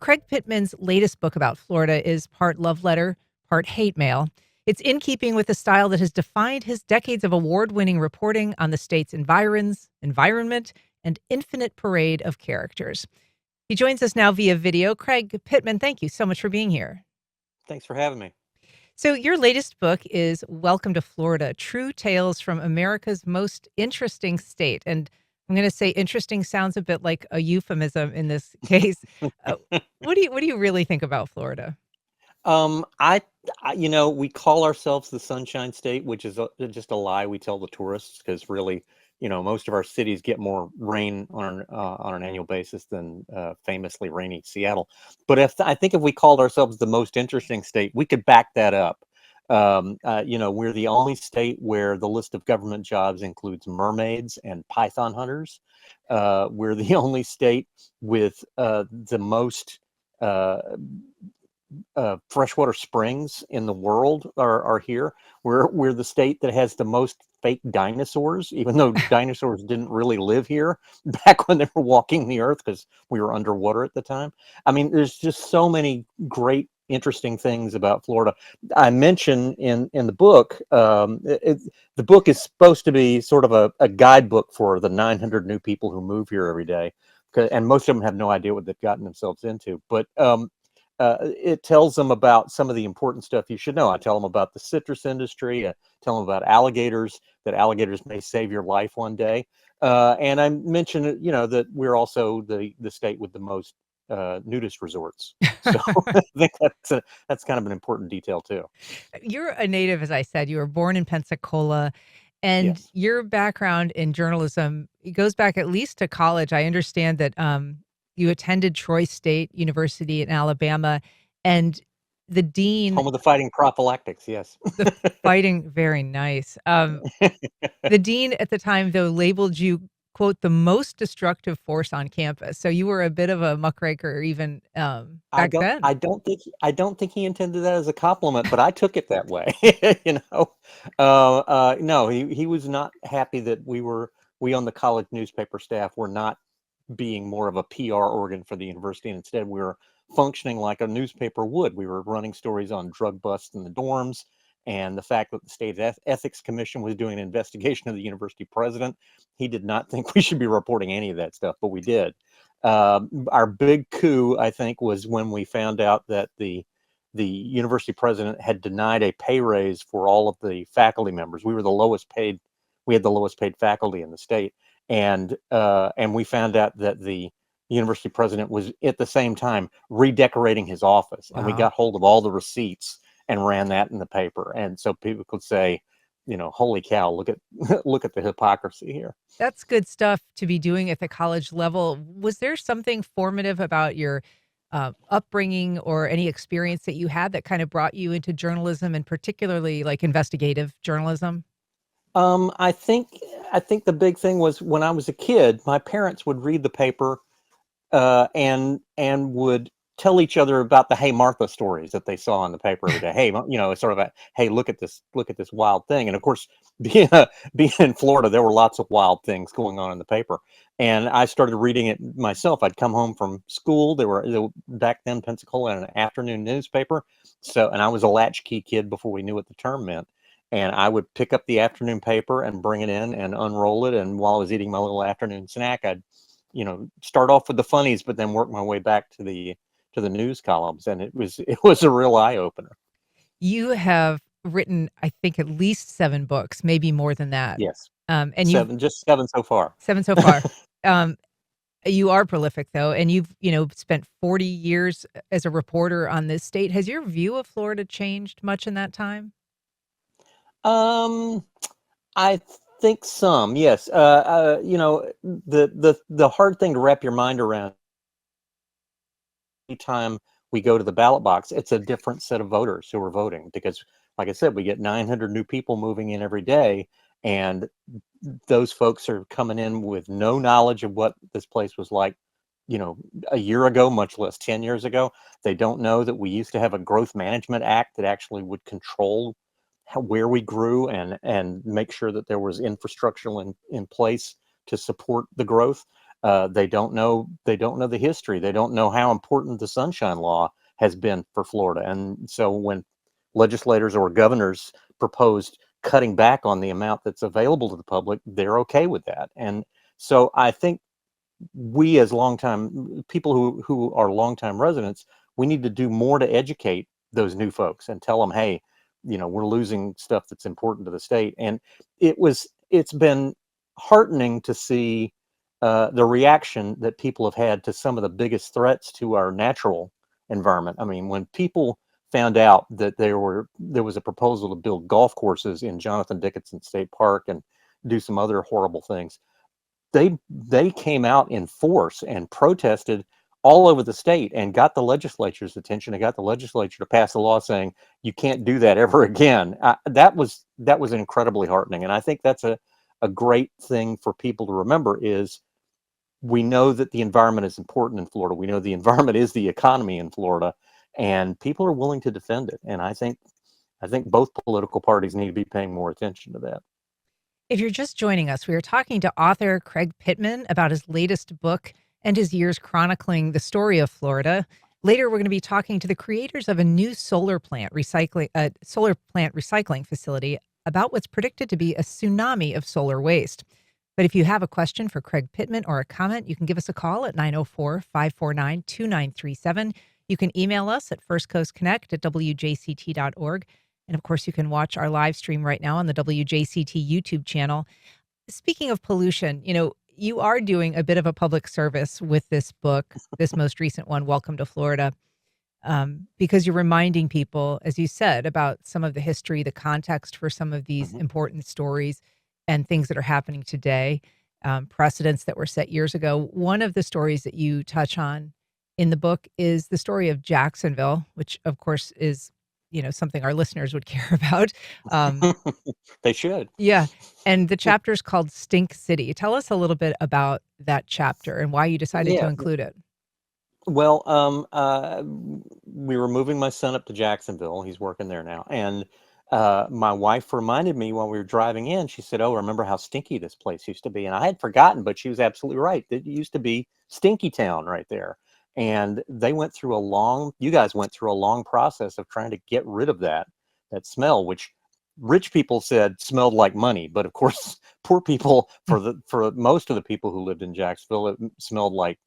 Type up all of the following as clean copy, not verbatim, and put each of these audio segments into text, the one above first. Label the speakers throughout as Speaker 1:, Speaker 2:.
Speaker 1: Craig Pittman's latest book about Florida is part love letter, part hate mail. It's in keeping with the style that has defined his decades of award-winning reporting on the state's environment, and infinite parade of characters. He joins us now via video. Craig Pittman, thank you so much for being here.
Speaker 2: Thanks for having me.
Speaker 1: So, your latest book is Welcome to Florida: True Tales from America's Most Interesting State. And I'm going to say interesting sounds a bit like a euphemism in this case. Uh, what do you really think about Florida?
Speaker 2: Um, I, we call ourselves the Sunshine State, which is just a lie we tell the tourists because really, most of our cities get more rain on an annual basis than famously rainy Seattle. But I think if we called ourselves the most interesting state, we could back that up. We're the only state where the list of government jobs includes mermaids and python hunters. We're the only state with the most uh, freshwater springs in the world are here. We're the state that has the most fake dinosaurs, even though dinosaurs didn't really live here back when they were walking the earth because we were underwater at the time. I mean, there's just so many great, interesting things about Florida. I mention in the book, the book is supposed to be sort of a guidebook for the 900 new people who move here every day, and most of them have no idea what they've gotten themselves into. But it tells them about some of the important stuff you should know. I tell them about the citrus industry. I tell them about alligators, that alligators may save your life one day. And I mentioned, that we're also the state with the most nudist resorts. So I think that's kind of an important detail too.
Speaker 1: You're a native, as I said. You were born in Pensacola, and
Speaker 2: Yes.
Speaker 1: your background in journalism, it goes back at least to college. I understand that you attended Troy State University in Alabama, and the dean,
Speaker 2: Home of the fighting prophylactics. Yes.
Speaker 1: the fighting, very nice. The dean at the time, though, labeled you, quote, the most destructive force on campus. So you were a bit of a muckraker even back then.
Speaker 2: I don't think he intended that as a compliment, but I took it that way. No, he was not happy that we on the college newspaper staff were not being more of a PR organ for the university, and instead we were functioning like a newspaper would. We were running stories on drug busts in the dorms and the fact that the state ethics commission was doing an investigation of the university president. He did not think we should be reporting any of that stuff, but we did. Our big coup, I think, was when we found out that the university president had denied a pay raise for all of the faculty members. We were the lowest paid. We had the lowest paid faculty in the state, and we found out that the university president was at the same time redecorating his office, and we
Speaker 1: Wow.
Speaker 2: got hold of all the receipts and ran that in the paper, and so people could say, holy cow, look at look at the hypocrisy here.
Speaker 1: That's good stuff to be doing at the college level. Was there something formative about your upbringing or any experience that you had that kind of brought you into journalism and particularly like investigative journalism?
Speaker 2: Um, I think I think the big thing was when I was a kid, my parents would read the paper and would tell each other about the Hey Martha stories that they saw in the paper every day. Hey, it's sort of a hey, look at this wild thing. And of course, being in Florida, there were lots of wild things going on in the paper. And I started reading it myself. I'd come home from school. Back then Pensacola had an afternoon newspaper. So, and I was a latchkey kid before we knew what the term meant. And I would pick up the afternoon paper and bring it in and unroll it. And while I was eating my little afternoon snack, I'd start off with the funnies, but then work my way back to the news columns, and it was a real eye opener.
Speaker 1: You have written, I think, at least 7 books, maybe more than that.
Speaker 2: Yes,
Speaker 1: And you've
Speaker 2: just seven so far.
Speaker 1: 7 so far. Um, you are prolific though, and you've, spent 40 years as a reporter on this state. Has your view of Florida changed much in that time?
Speaker 2: um, I think some, yes. The hard thing to wrap your mind around. Time we go to the ballot box, it's a different set of voters who are voting because, like I said, we get 900 new people moving in every day, and those folks are coming in with no knowledge of what this place was like, you know, a year ago, much less 10 years ago. They don't know that we used to have a growth management act that actually would control where we grew and make sure that there was infrastructure in place to support the growth. They don't know the history. They don't know how important the Sunshine Law has been for Florida. And so when legislators or governors proposed cutting back on the amount that's available to the public, they're okay with that. And so I think we, as longtime people who are longtime residents, we need to do more to educate those new folks and tell them, hey, we're losing stuff that's important to the state. And it's been heartening to see the reaction that people have had to some of the biggest threats to our natural environment. I mean, when people found out that there was a proposal to build golf courses in Jonathan Dickinson State Park and do some other horrible things, they came out in force and protested all over the state and got the legislature's attention and got the legislature to pass a law saying you can't do that ever again. That was incredibly heartening, and I think that's a great thing for people to remember. Is we know that the environment is important in Florida. We know the environment is the economy in Florida, and people are willing to defend it. And I think both political parties need to be paying more attention to that.
Speaker 1: If you're just joining us, we are talking to author Craig Pittman about his latest book and his years chronicling the story of Florida. Later, we're going to be talking to the creators of a new solar plant recycling facility about what's predicted to be a tsunami of solar waste. But if you have a question for Craig Pittman or a comment, you can give us a call at 904-549-2937. You can email us at firstcoastconnect@wjct.org. And of course, you can watch our live stream right now on the WJCT YouTube channel. Speaking of pollution, you are doing a bit of a public service with this book, this most recent one, Welcome to Florida, because you're reminding people, as you said, about some of the history, the context for some of these
Speaker 2: Mhm.
Speaker 1: important stories and things that are happening today, precedents that were set years ago. One of the stories that you touch on in the book is the story of Jacksonville, which of course is, something our listeners would care about. Um,
Speaker 2: They should.
Speaker 1: yeah. And the chapter is called Stink City. Tell us a little bit about that chapter and why you decided to
Speaker 2: Yeah.
Speaker 1: include it.
Speaker 2: Well, we were moving my son up to Jacksonville. He's working there now, and my wife reminded me while we were driving in. She said, "Oh, remember how stinky this place used to be?" And I had forgotten, but she was absolutely right. It used to be Stinky Town right there, and you guys went through a long process of trying to get rid of that smell, which rich people said smelled like money, but of course, poor people, for most of the people who lived in Jacksonville, it smelled like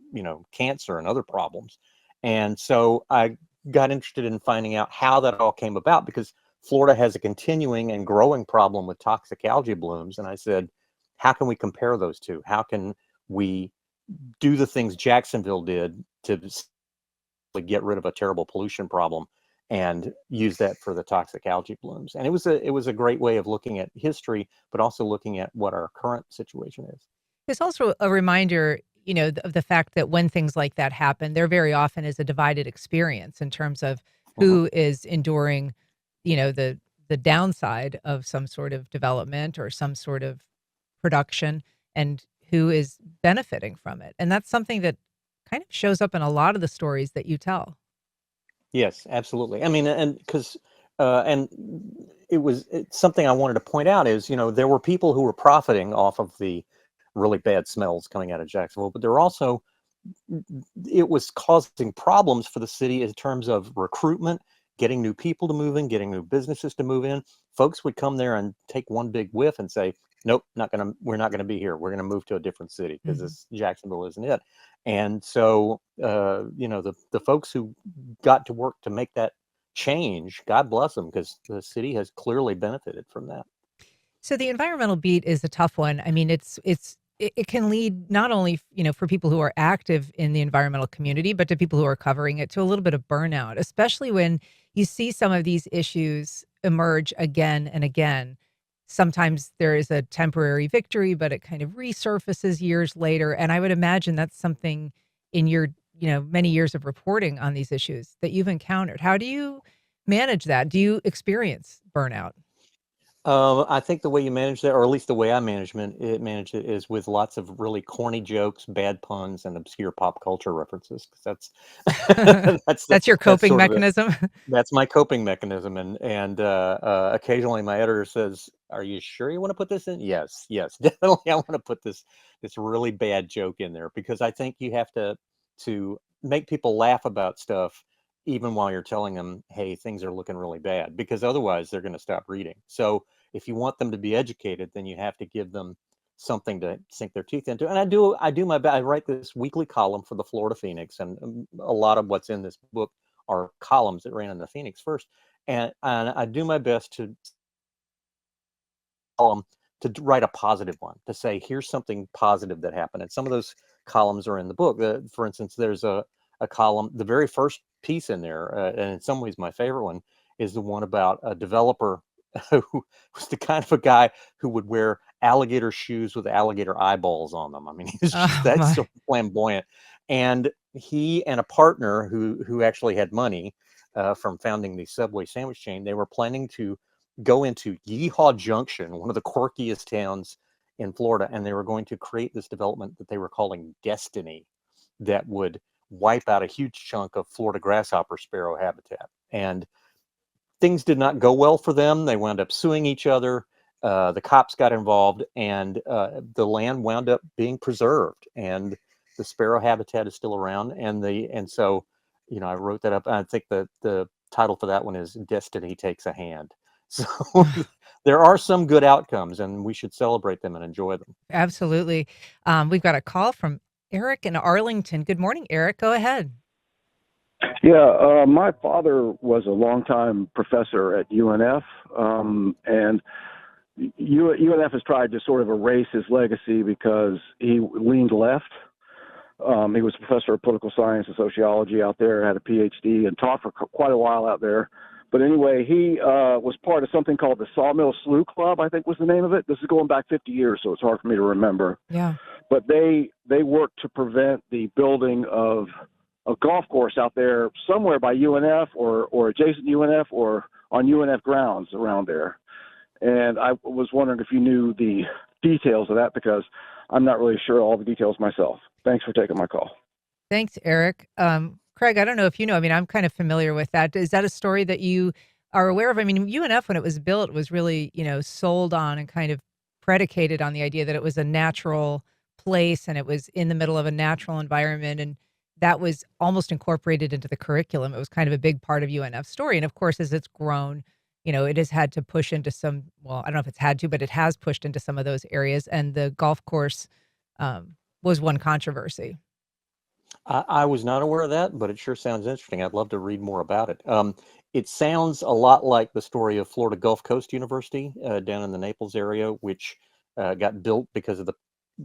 Speaker 2: cancer and other problems. And so I got interested in finding out how that all came about, because Florida has a continuing and growing problem with toxic algae blooms. And I said, how can we compare those two? How can we do the things Jacksonville did to get rid of a terrible pollution problem and use that for the toxic algae blooms? And it was a great way of looking at history, but also looking at what our current situation is.
Speaker 1: It's also a reminder, of the fact that when things like that happen, there very often is a divided experience in terms of
Speaker 2: Mhm.
Speaker 1: who is enduring, the downside of some sort of development or some sort of production and who is benefiting from it. And that's something that kind of shows up in a lot of the stories that you tell.
Speaker 2: Yes, absolutely. I mean, and because and it's something I wanted to point out is, there were people who were profiting off of the really bad smells coming out of Jacksonville, but there were also it was causing problems for the city in terms of recruitment, getting new people to move in, getting new businesses to move in. Folks would come there and take one big whiff and say, "Nope, we're not gonna be here. We're gonna move to a different city because
Speaker 1: Mhm.
Speaker 2: this Jacksonville isn't it." And so, the folks who got to work to make that change, God bless them, because the city has clearly benefited from that.
Speaker 1: So the environmental beat is a tough one. I mean, it can lead not only, for people who are active in the environmental community, but to people who are covering it, to a little bit of burnout, especially when you see some of these issues emerge again and again. Sometimes there is a temporary victory, but it kind of resurfaces years later. And I would imagine that's something in your, many years of reporting on these issues that you've encountered. How do you manage that? Do you experience burnout?
Speaker 2: I think the way you manage that, or at least the way I manage it, is with lots of really corny jokes, bad puns, and obscure pop culture references. 'Cause that's
Speaker 1: That's your
Speaker 2: that's
Speaker 1: coping
Speaker 2: sort of
Speaker 1: mechanism?
Speaker 2: that's my coping mechanism. And occasionally my editor says, "Are you sure you want to put this in?" Yes, yes, definitely. I want to put this really bad joke in there because I think you have to make people laugh about stuff even while you're telling them, "Hey, things are looking really bad," because otherwise they're going to stop reading. So if you want them to be educated, then you have to give them something to sink their teeth into. And I do my best. I write this weekly column for the Florida Phoenix, and a lot of what's in this book are columns that ran in the Phoenix first. And I do my best to column to write a positive one, to say here's something positive that happened. And some of those columns are in the book. For instance, there's a column, the very first piece in there, and in some ways my favorite one, is the one about a developer who was the kind of a guy who would wear alligator shoes with alligator eyeballs on them. I mean, he's just
Speaker 1: Oh,
Speaker 2: that
Speaker 1: my.
Speaker 2: sort of flamboyant. And he and a partner who actually had money from founding the Subway sandwich chain, they were planning to go into Yeehaw Junction, one of the quirkiest towns in Florida, and they were going to create this development that they were calling Destiny, that would wipe out a huge chunk of Florida grasshopper sparrow habitat. And things did not go well for them. They wound up suing each other. The cops got involved, and the land wound up being preserved, and the sparrow habitat is still around. And so, I wrote that up. I think the title for that one is "Destiny Takes a Hand." So there are some good outcomes, and we should celebrate them and enjoy them.
Speaker 1: Absolutely. We've got a call from Eric in Arlington. Good morning, Eric. Go ahead.
Speaker 3: Yeah, my father was a longtime professor at UNF, and UNF has tried to sort of erase his legacy because he leaned left. He was a professor of political science and sociology out there, had a PhD, and taught for quite a while out there. But anyway, he was part of something called the Sawmill Slough Club, I think was the name of it. This is going back 50 years, so it's hard for me to remember.
Speaker 1: Yeah.
Speaker 3: But they worked to prevent the building of a golf course out there somewhere by UNF or adjacent to UNF or on UNF grounds around there. And I was wondering if you knew the details of that because I'm not really sure all the details myself. Thanks for taking my call.
Speaker 1: Thanks, Eric. Craig, I don't know if you know, I mean, I'm kind of familiar with that. Is that a story that you are aware of? I mean, UNF, when it was built, was really, sold on and kind of predicated on the idea that it was a natural place and it was in the middle of a natural environment. And that was almost incorporated into the curriculum. It was kind of a big part of UNF's story. And of course, as it's grown, it has had to push into some, well, I don't know if it's had to, but it has pushed into some of those areas. And the golf course was one controversy.
Speaker 2: I was not aware of that, but it sure sounds interesting. I'd love to read more about it. It sounds a lot like the story of Florida Gulf Coast University down in the Naples area, which got built because of the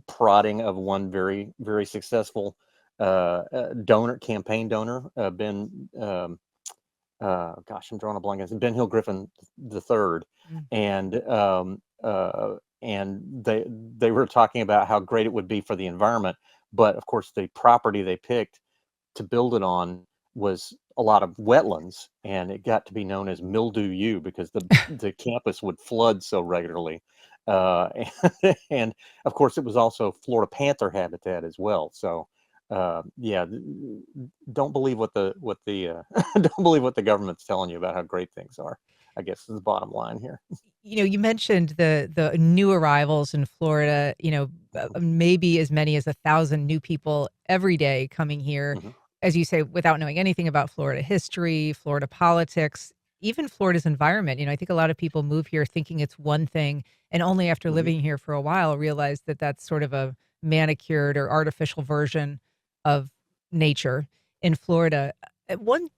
Speaker 2: prodding of one very, very successful campaign donor, Ben. Gosh, I'm drawing a blank. It's Ben Hill Griffin the third,
Speaker 1: Mm.
Speaker 2: and they were talking about how great it would be for the environment, but of course the property they picked to build it on was a lot of wetlands, and it got to be known as Mildew U because the campus would flood so regularly. Uh, and of course, it was also Florida panther habitat as well. So, yeah, don't believe what the don't believe what the government's telling you about how great things are. I guess is the bottom line here.
Speaker 1: You mentioned the new arrivals in Florida, maybe as many as 1,000 new people every day coming here,
Speaker 2: Mhm.
Speaker 1: as you say, without knowing anything about Florida history, Florida politics, even Florida's environment. I think a lot of people move here thinking it's one thing, and only after
Speaker 2: Mhm.
Speaker 1: living here for a while realize that that's sort of a manicured or artificial version of nature in Florida. One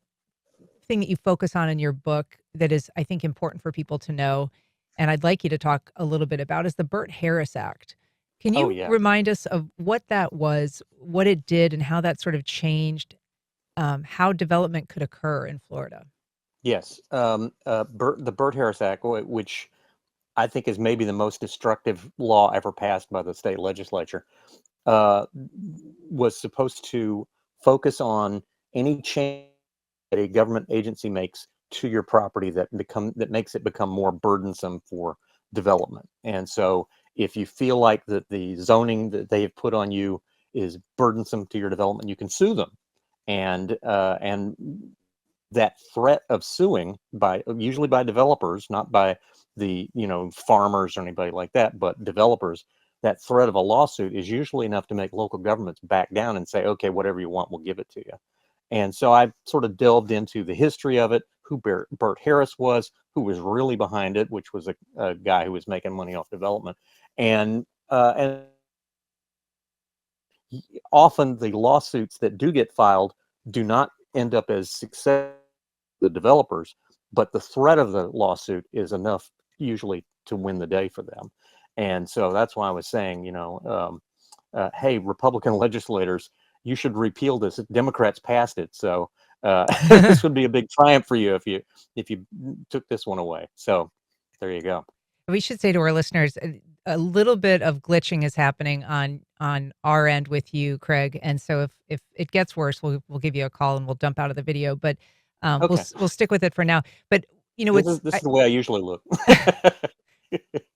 Speaker 1: thing that you focus on in your book that is, I think, important for people to know, and I'd like you to talk a little bit about, is the Burt-Harris Act. Can
Speaker 2: Oh
Speaker 1: you
Speaker 2: yeah.
Speaker 1: remind us of what that was, what it did, and how that sort of changed how development could occur in Florida?
Speaker 2: Yes. The Burt-Harris Act, which I think is maybe the most destructive law ever passed by the state legislature, uh, was supposed to focus on any change that a government agency makes to your property that makes it become more burdensome for development. And so if you feel like that the zoning that they have put on you is burdensome to your development, you can sue them. And that threat of suing, by usually by developers, not by the farmers or anybody like that, but developers, that threat of a lawsuit is usually enough to make local governments back down and say, okay, whatever you want, we'll give it to you. And so I sort of delved into the history of it, who Bert Harris was, who was really behind it, which was a guy who was making money off development. And often the lawsuits that do get filed do not end up as success the developers, but the threat of the lawsuit is enough usually to win the day for them. And so that's why I was saying, hey, Republican legislators, you should repeal this. Democrats passed it, so this would be a big triumph for you if you took this one away. So there you go.
Speaker 1: We should say to our listeners, a little bit of glitching is happening on our end with you, Craig. And so if it gets worse, we'll give you a call and we'll dump out of the video. But
Speaker 2: Okay,
Speaker 1: we'll stick with it for now. But
Speaker 2: this is the way I usually look.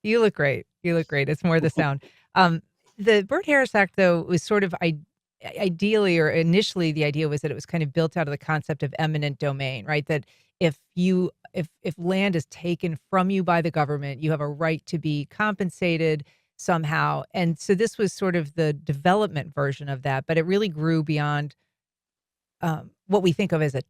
Speaker 1: you look great. You look great. It's more the sound. The Burt Harris Act, though, was sort of ideally, or initially, the idea was that it was kind of built out of the concept of eminent domain, right? That if land is taken from you by the government, you have a right to be compensated somehow. And so this was sort of the development version of that, but it really grew beyond what we think of as a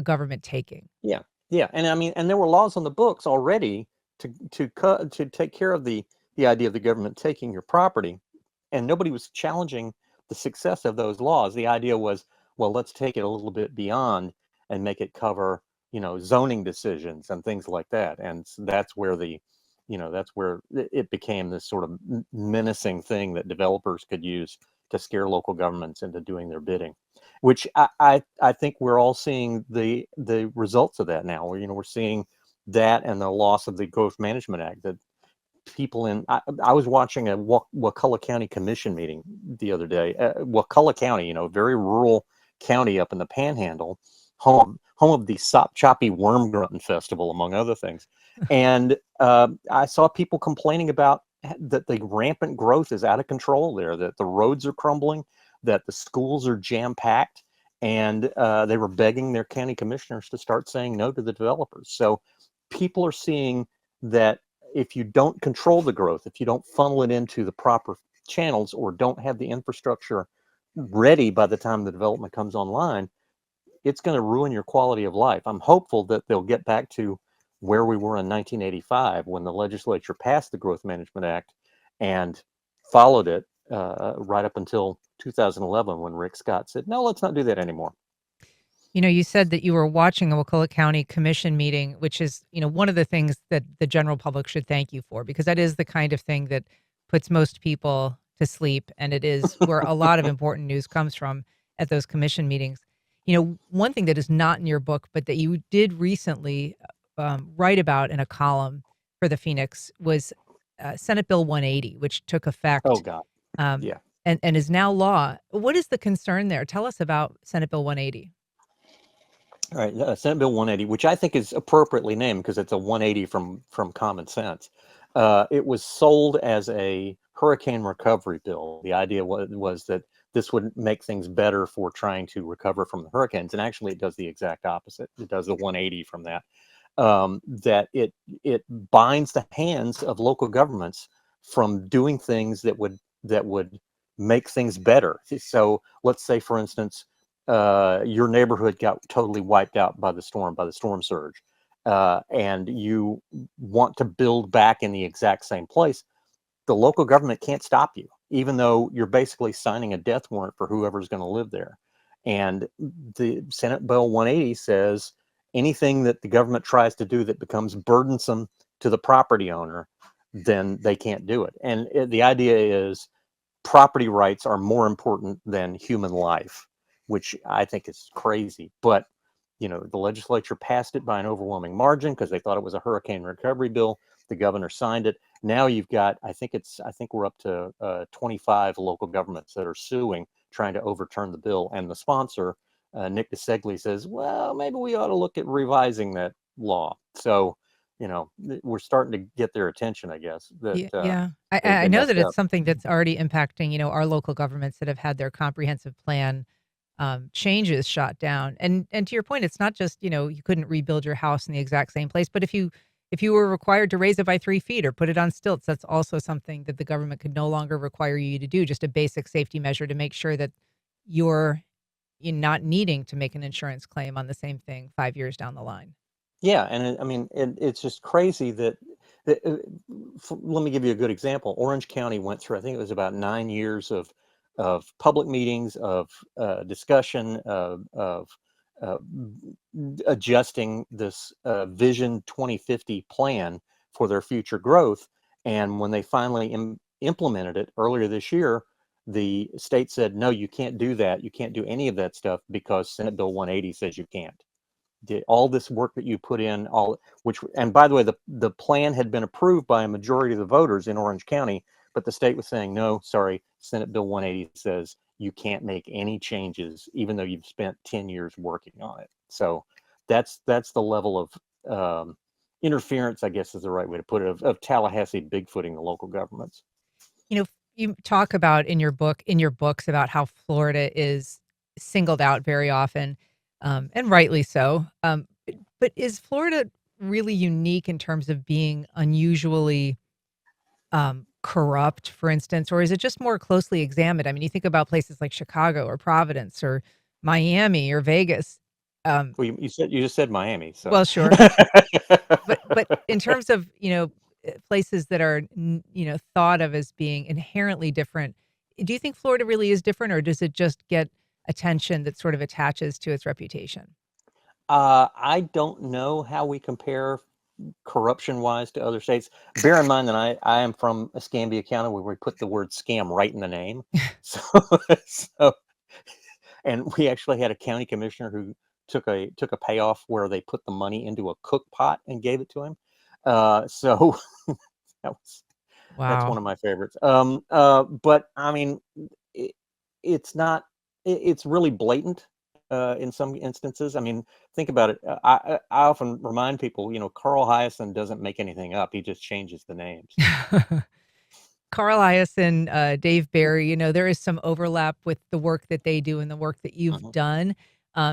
Speaker 1: government taking.
Speaker 2: Yeah, yeah, and I mean, and there were laws on the books already to take care of the idea of the government taking your property, and nobody was challenging the success of those laws. The idea was, well, let's take it a little bit beyond and make it cover, zoning decisions and things like that. And that's where that's where it became this sort of menacing thing that developers could use to scare local governments into doing their bidding, which I think we're all seeing the results of that now. We're seeing that and the loss of the Growth Management Act. That people I was watching a Wakulla County Commission meeting the other day. Wakulla County, very rural county up in the Panhandle, home of the Sop Choppy Worm Grunting Festival, among other things. And I saw people complaining about that the rampant growth is out of control there, that the roads are crumbling, that the schools are jam-packed, and they were begging their county commissioners to start saying no to the developers. So people are seeing that if you don't control the growth, if you don't funnel it into the proper channels, or don't have the infrastructure ready by the time the development comes online, it's going to ruin your quality of life. I'm hopeful that they'll get back to where we were in 1985 when the legislature passed the Growth Management Act and followed it right up until 2011 when Rick Scott said, no, let's not do that anymore.
Speaker 1: You said that you were watching a Wakulla County Commission meeting, which is, one of the things that the general public should thank you for, because that is the kind of thing that puts most people to sleep. And it is where a lot of important news comes from at those commission meetings. One thing that is not in your book, but that you did recently write about in a column for the Phoenix was Senate Bill 180, which took effect.
Speaker 2: Oh, God. Yeah.
Speaker 1: And is now law. What is the concern there? Tell us about Senate Bill 180.
Speaker 2: All right, Senate Bill 180, which I think is appropriately named because it's a 180 from common sense. It was sold as a hurricane recovery bill. The idea was that this would make things better for trying to recover from the hurricanes, and actually it does the exact opposite. It does the 180 from that. That it binds the hands of local governments from doing things that would make things better. So let's say, for instance, your neighborhood got totally wiped out by the storm surge, and you want to build back in the exact same place. The local government can't stop you, even though you're basically signing a death warrant for whoever's going to live there. And the Senate Bill 180 says anything that the government tries to do that becomes burdensome to the property owner, then they can't do it. And the idea is property rights are more important than human life, which I think is crazy. But, the legislature passed it by an overwhelming margin because they thought it was a hurricane recovery bill. The governor signed it. Now you've got, I think we're up to 25 local governments that are suing, trying to overturn the bill. And the sponsor, Nick DeSegli, says, well, maybe we ought to look at revising that law. So we're starting to get their attention, I guess, that
Speaker 1: Yeah. I
Speaker 2: they
Speaker 1: know that
Speaker 2: messed
Speaker 1: it's
Speaker 2: up.
Speaker 1: something that's already impacting, our local governments that have had their comprehensive plan, changes shot down. And to your point, it's not just, you couldn't rebuild your house in the exact same place, but if you were required to raise it by 3 feet or put it on stilts, that's also something that the government could no longer require you to do, just a basic safety measure to make sure that you're not needing to make an insurance claim on the same thing 5 years down the line.
Speaker 2: Yeah, and I mean, it's just crazy that let me give you a good example. Orange County went through, I think it was about 9 years of public meetings, of discussion, of uh, adjusting this Vision 2050 plan for their future growth. And when they finally implemented it earlier this year, the state said, no, you can't do that. You can't do any of that stuff because Senate Bill 180 says you can't. All this work that you put in, and by the way, the plan had been approved by a majority of the voters in Orange County, but the state was saying, no, sorry, Senate Bill 180 says you can't make any changes, even though you've spent 10 years working on it. So that's the level of interference, I guess is the right way to put it, of Tallahassee bigfooting the local governments.
Speaker 1: You talk about in your books about how Florida is singled out very often, and rightly so. But is Florida really unique in terms of being unusually corrupt, for instance, or is it just more closely examined? I mean, you think about places like Chicago or Providence or Miami or Vegas. Um,
Speaker 2: Well, you just said Miami, so
Speaker 1: well, sure, but in terms of places that are thought of as being inherently different, do you think Florida really is different, or does it just get attention that sort of attaches to its reputation?
Speaker 2: I don't know how we compare corruption wise to other states. Bear in mind that I am from Escambia County, where we put the word scam right in the name. So, so and we actually had a county commissioner who took a payoff where they put the money into a cook pot and gave it to him. So that was that's one
Speaker 1: Wow.
Speaker 2: of my favorites. But I mean, it, it's not. It's really blatant in some instances. I mean, think about it. I often remind people, Carl Hyacin doesn't make anything up. He just changes the names.
Speaker 1: Carl Hiaasen, Dave Barry, there is some overlap with the work that they do and the work that you've
Speaker 2: Mhm.
Speaker 1: done,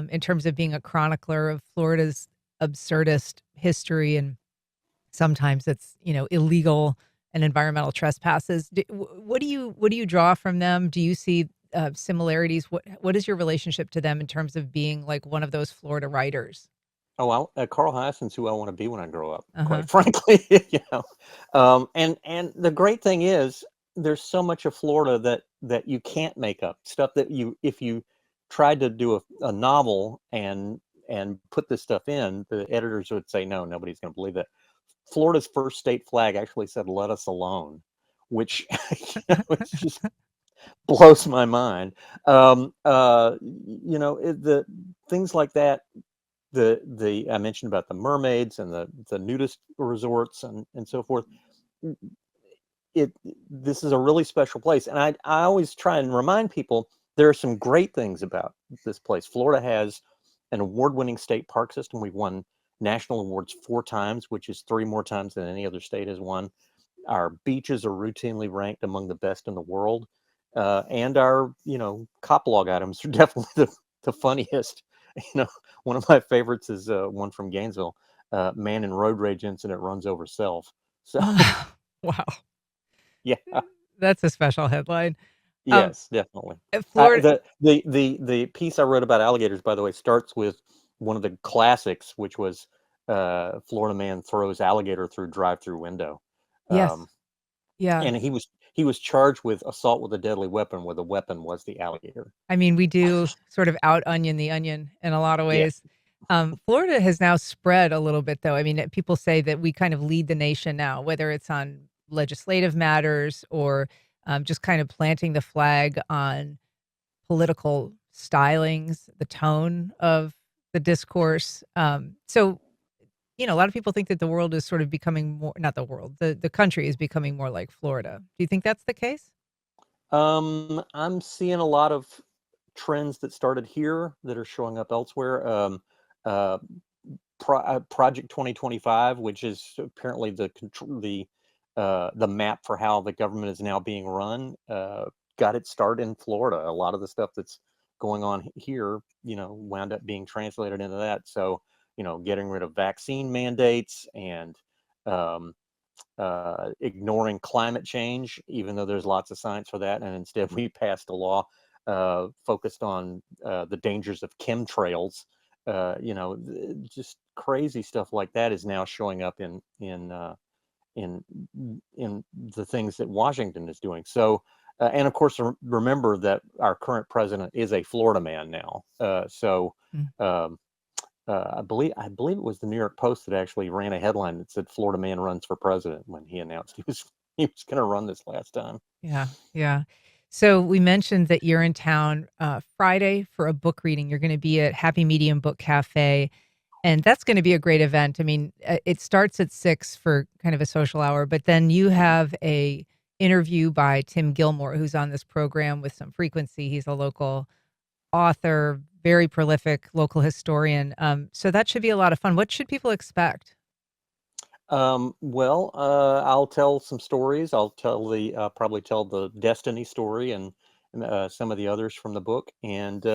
Speaker 1: in terms of being a chronicler of Florida's absurdist history, and sometimes it's, illegal and environmental trespasses. What do you draw from them? Do you see, similarities? What is your relationship to them in terms of being, like, one of those Florida writers?
Speaker 2: Oh, Carl Hyacин's who I want to be when I grow up,
Speaker 1: Uh-huh.
Speaker 2: quite frankly. And the great thing is, there's so much of Florida that you can't make up stuff that if you tried to do a novel and put this stuff in, the editors would say, no, nobody's going to believe that. Florida's first state flag actually said, let us alone, which it just blows my mind. The things like that, the I mentioned about the mermaids and the nudist resorts and so forth. It This is a really special place, and I always try and remind people there are some great things about this place. Florida has an award-winning state park system. We've won national awards 4 times, which is 3 more times than any other state has won. Our beaches are routinely ranked among the best in the world, and our cop log items are definitely the funniest. You know, one of my favorites is one from Gainesville. Man in road rage incident runs over self. So
Speaker 1: Wow.
Speaker 2: yeah,
Speaker 1: That's a special headline. Um,
Speaker 2: yes, definitely.
Speaker 1: Florida.
Speaker 2: The piece I wrote about alligators, by the way, starts with one of the classics, which was Florida man throws alligator through drive-through window.
Speaker 1: Yes.
Speaker 2: Um,
Speaker 1: Yeah.
Speaker 2: and he was charged with assault with a deadly weapon, where the weapon was the alligator.
Speaker 1: I mean, we do sort of out onion the onion in a lot of
Speaker 2: Yeah.
Speaker 1: ways. Florida has now spread a little bit, though. I mean, people say that we kind of lead the nation now, whether it's on legislative matters or just kind of planting the flag on political stylings, the tone of the discourse. So, a lot of people think that the world is sort of becoming more, not the world, the country is becoming more like Florida. Do you think that's the case?
Speaker 2: I'm seeing a lot of trends that started here that are showing up elsewhere. Uh, Project 2025, which is apparently the map for how the government is now being run, got its start in Florida. A lot of the stuff that's going on here, wound up being translated into that. So, getting rid of vaccine mandates and um, ignoring climate change, even though there's lots of science for that. And instead, we passed a law focused on the dangers of chemtrails. Just crazy stuff like that is now showing up in the things that Washington is doing. So, and of course, remember that our current president is a Florida man now.
Speaker 1: Mm.
Speaker 2: Um, I believe it was the New York Post that actually ran a headline that said "Florida man runs for president" when he announced he was going to run this last time.
Speaker 1: Yeah, yeah. So we mentioned that you're in town Friday for a book reading. You're going to be at Happy Medium Book Cafe, and that's going to be a great event. I mean, it starts at 6 for kind of a social hour, but then you have a interview by Tim Gilmore, who's on this program with some frequency. He's a local author, very prolific local historian. So that should be a lot of fun. What should people expect?
Speaker 2: Well, I'll tell some stories. I'll probably tell the Destiny story and some of the others from the book. And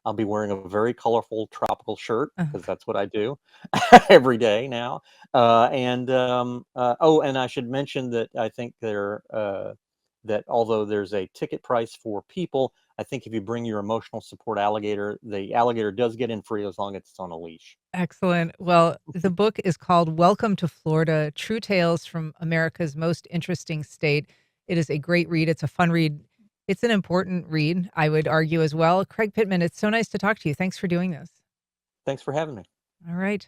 Speaker 2: I'll be wearing a very colorful tropical shirt
Speaker 1: Uh,
Speaker 2: because that's what I do every day now. And I should mention that I think that although there's a ticket price for people, I think if you bring your emotional support alligator, the alligator does get in free as long as it's on a leash.
Speaker 1: Excellent. Well, the book is called Welcome to Florida: True Tales from America's Most Interesting State. It is a great read. It's a fun read. It's an important read, I would argue as well. Craig Pittman, it's so nice to talk to you. Thanks for doing this.
Speaker 2: Thanks for having me.
Speaker 1: All right.